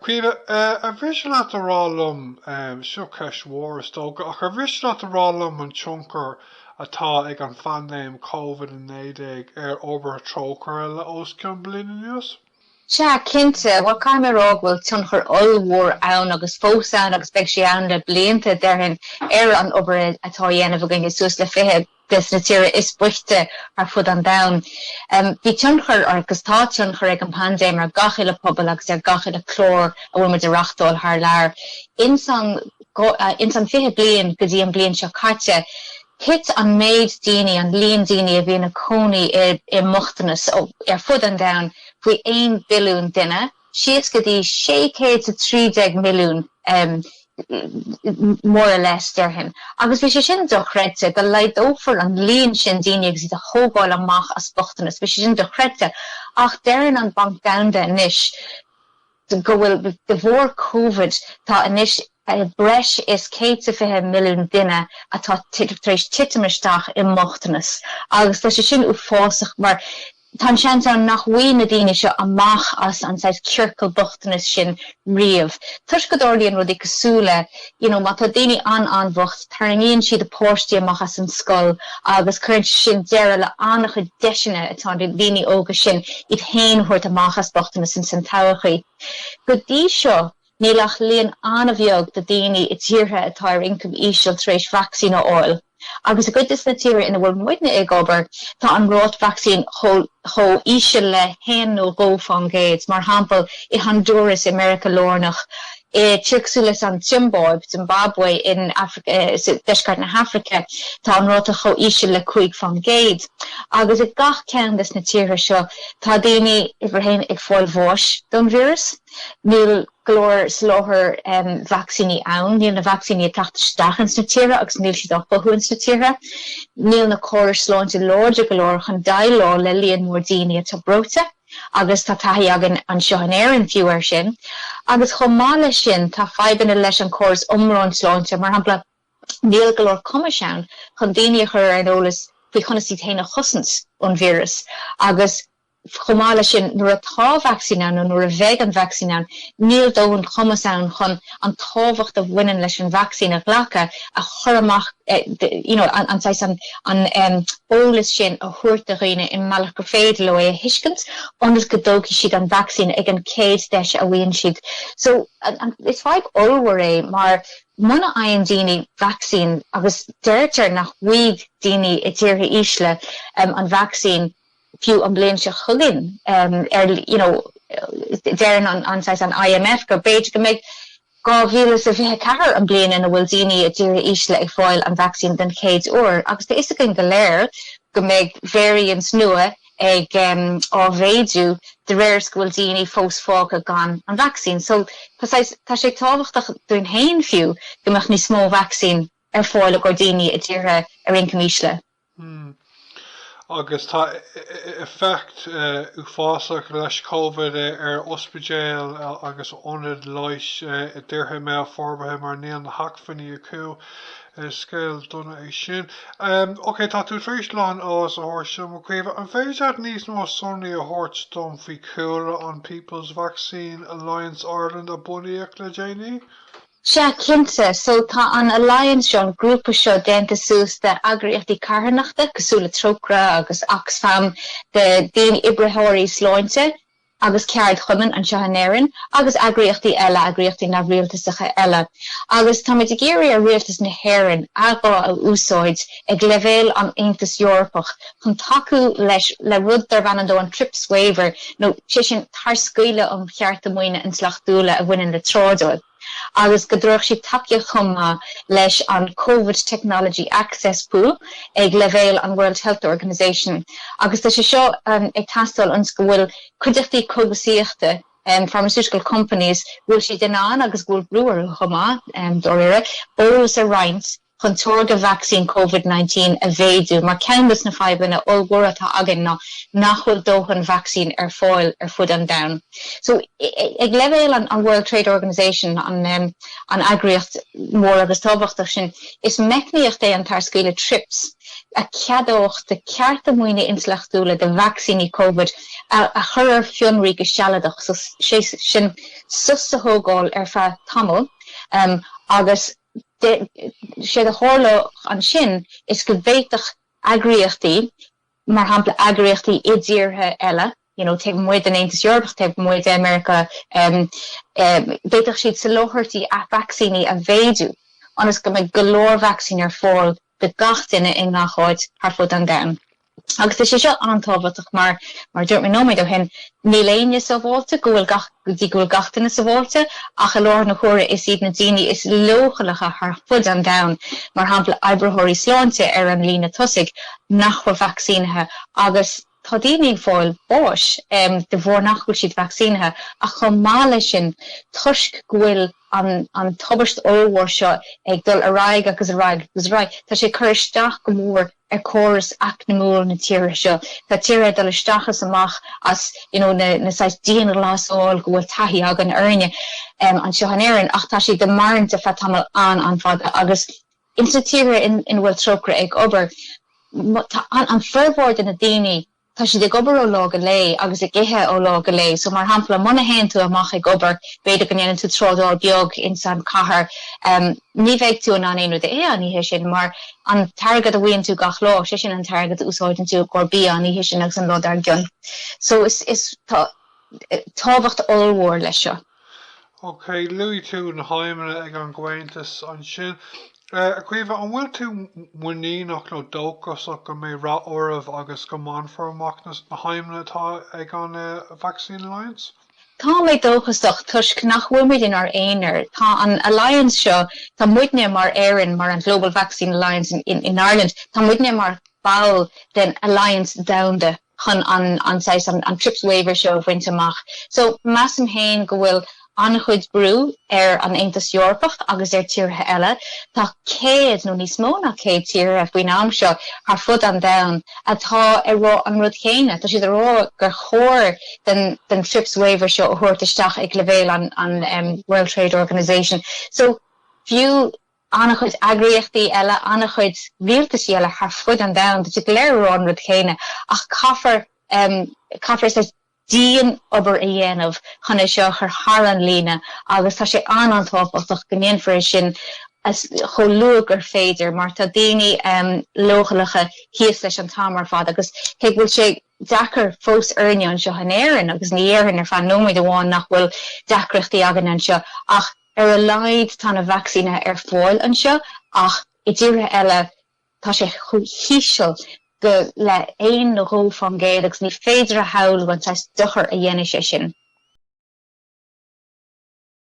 Cuive a bhris leat a rálum seo ceis mhór tóga ach a bhris leat a rálum an tionchar atá ag an fannéim COVID-19 ar obair Trócaire le oscion bliain níos? Se cinnte bhil Caoimhe bhfuil tionchar ollmhór ann agus fós ann agus beidh sé ann le blianta deirhin ar an obair atá dhéanamh a gine suas le fiche des na tíre is buchte ar fud an dain. Bhí tionchar agus tá tionchar ag an pandéim ar gachail le pobl agus ar gachail le chlór a bhfuil mar de reachtáil thar lear. In san fiche bliain go dtí an bliain seo caite, hit an méid daoine an líon daoine a bhí na cónaí i Bochtanas ar fud an dain faoi 1 billiún duine, sios go dtí 630 milliún more or less deirhin. Agus bhí sé sin dochreite go leid ófar an líon sin daoine agus a thógáil amach as Bochtanas, bhí sé sin dochreite ach deirhin an banc damda inis go bhfuil de bhór COVID tá inis breis is 150 milliún duine atá tréis titimisteach i Bochtanas. Agus tá sé sin ú fásach mar tá sean an nach bhaoine daoine seo amach as an said circle Bochtanas sin riamh. Tuis go dtáirlíonn rud cosúla, má tá daoine an bhocht, tarnaíonn siad a póirtí amach as an scoil agus chuirn sin deire le annach a deisina atá daoine óga sin iad héanhuirt amach as Bochtanas in san tochaí. Go dtí seo nílach líon anna bheag de daoine i dtíortha atá ar incum íseal tréis vaccín ó oil. Agus a go is na tíre ina bhfuil muidne ag obair tá an rát vaccín cho íseal le hen nó go fan géad, mar hampel i Honduras, America lórnach, Chicxulas an Zimbabwe in Africa, deisceart na Africa, tá an ráta cho íseal le 5 fan géad. Agus i gach ceannas na tíre seo, tá daoine ibrhéin ag fáil bhais don vírus, níl glór slóthar vaccíní ann, níl na vaccíní tachtasteachans na tíre agus níl siad achbhuans na tíre, níl na cóir sláinte lóide golóir chun dailá le líon mór daoine atá brota, agus tá taithí agan an seo an éireann fiú ar sin, agus chomála sin tá feibanna leis an córas umrán sláinte, mar hampla níl golóir cumaseán chun daoine a chur an eolas faoi chunasí téanna chusans ón vírus, agus chomála sin nuair atá vaccíneán nó nuair a bheith an vaccíneán, níl dóhann chumasán chun an tábhacht a bhaineann leis an vaccín a ghlacha a chur amach an ólas sin a thuairt a riine in meallach go féidir le é a thuiscint, ionas go dógi siad an vaccín ag an céad deis a bhaon siad. So is feadh óhar é, mar muna aon daoine vaccín agus deirtear nach bhuaigh daoine i dtíortha ísle an vaccín fiú an bliain se chuggin dearan an IMF go beidir go méid 2024 an bliain in a bhfuil daoine a dtíortha ísle ag fáil an vaccín den chéad uair, agus de is go léir go méid variants nua ag Raidió de réir go bhfuil daoine fós fága gan an vaccín. So tá sé tábhachtach dún hain fiú go mbeadh ní smó vaccín ar fáil go daoine a dtíortha ar incum ísle. Agus tá effect ú fásach leis COVID ar ospidéal agus onad leis i dtíortha mé forbartha mar níl na hacfaní acu scéil donna é sin. Ok, tá tú tríos leán os a thuir sin mo cuimh an féidir níos nó sonnaí a thuirt dom faoi cúra an People's Vaccine Alliance Ireland a bunaíocht le déanaí? Se cinnte, so tá an Alliance seo an grúpa seo déanta suas de agraíochtaí carthaneachta cosúla Trócaire agus Oxfam de daoine ibretheoirí sláinte agus ceard chumann an seo an éireann agus agraíochtaí eile agraíochtaí na rialtasacha eile. Agus tá muid ag éirí a rialtas na hÉireann agá a úsáid ag leibhéal an Aontas Eorpach chun taú leis le rud dar bhanadó an TRIPS waiver nó sé sin tarscaoile an cheart amoine an slachtúla a bhaineann le trádóil. Agus go dtrach si takeíoch chuma leis an COVID Technology Access Pool ag leibhéal an World Health Organization. Agus tá sé seo ag tastal ans go bhfuil cuideachtaí cógasíochta pharmaceutical companies bhfuil si denán agus bhfuil breúir chuma dóire bólas a roinnt chun tóga vaccine COVID-19 a bhéadú, mar ceannas na feibanna ógóra tá agan nachhfuil dóchan vaccine ar fáil ar fud an down. So ag leibhéal an World Trade Organization an agraíocht mór agus tábhachtach sin is meicníocht é an tarscaoile TRIPS a ceadócht de ceart muoine inslachtúla de vaccíní COVID a chur fionrí go sealadach so sé sin susta hógáil fa tamil agus sé de chóla an sin is go bhéiteach agriochtaí mar hapla agriochtaí iddíortha eile take muid an Aontas Eorpach, take muid America bhéiteach siad sa lóthairtí a vaccíní a bhéidú anas go mbeidh golóir vaccín ar fáil de gach duine in gnáthráid ar fud an domhan. Agus is seo antábhaach mar dúirt mé nóid ó hen níl aine sa bhálta go bhfuil gach duine sa bhálta ach a lár na chóra is iad na daoine is lóchalacha ar fud an domhan mar hampla oibrithirí sláinte ar an lína tosaigh nach bhfuil vaccínathe agus tá daoine fáil báis de bhór nach bhfuil siad vaccínathe a chun mála sin tuisc gohfuil an tobarst óhhar seo ag dul a raig agus a raig agus raig. Tá sé chur isteach go mór ar choras ach na mór na tíre seo. Tá tíre dul isteachas amach as na sais díana lásáil go bhfuil taithí agan airne an seo an éireann ach tá si de marnta fe tamil an fada agus inta tíre in bhfuil Trócaire ag obair an ferbhór in na daoine tá si de gobar ó lá go lé agus i gcithe ó lá go lé, so mar hampla muna hen tú amach ag gobar beidir go nnéanann tú tródáil beag in san chathair ní bheidh tú an aonú de aníhé sin mar an targad a bhaon tú gach lá sé sin an targad úsáidan tú gorbí aníhé sin agus an lá ar gion. So is tábhacht óhhar lei seo. Ok, luí tú na haimene ag an ghaintas an sin. A cuimh an bhfuil tú muíach nó dóchas go mé rá ormh agus go manformach na haimene atá ag an Vaccine Alliance? Tá mé dóchasach tuisc nach bhfuid in ar éonar. Tá an Alliance seo tá muidne mar éireann mar an Global Vaccine Alliance in Ireland, tá muidne mar báil den Alliance Domhanda chun an trips waiver seo bhainteach. So massam héin go bhfuil an chuid brú ar an Aontas Eorpach agus ar tíortha eile, tá céad nó níos mó na céad tíre a bhaoin am seo ar fud an domhan atá ar rá an rud chéine. Tá siad rá gur chóir den trips waiver seo a thuirtaisteach ag leibhéal an World Trade Organization. So fiú anna chuid agriochtaí eile, anna chuid rialtas eile ar fud an domhan, tá siad léir rá an rud chéine ach caithfar is díon obair a dhéanamh chuna seo chu thar an líne agus tá sé antábhaach go ndéanfar sin as choluach ar féidir mar tá daoine lóchalacha híos leis an tamar fad agus ché bhfuil sé dachar fós airne an seo an éireann agus ní éireann ar fan nóid amháin nach bhfuil dacreachtaí agan an seo ach ar a laid tá na vaccíne ar fáil an seo ach i dtíortha eile tá sé híseal go le éon nó ró fan géad agus ní féidir a hail gan tá duchar a dhéana sé sin.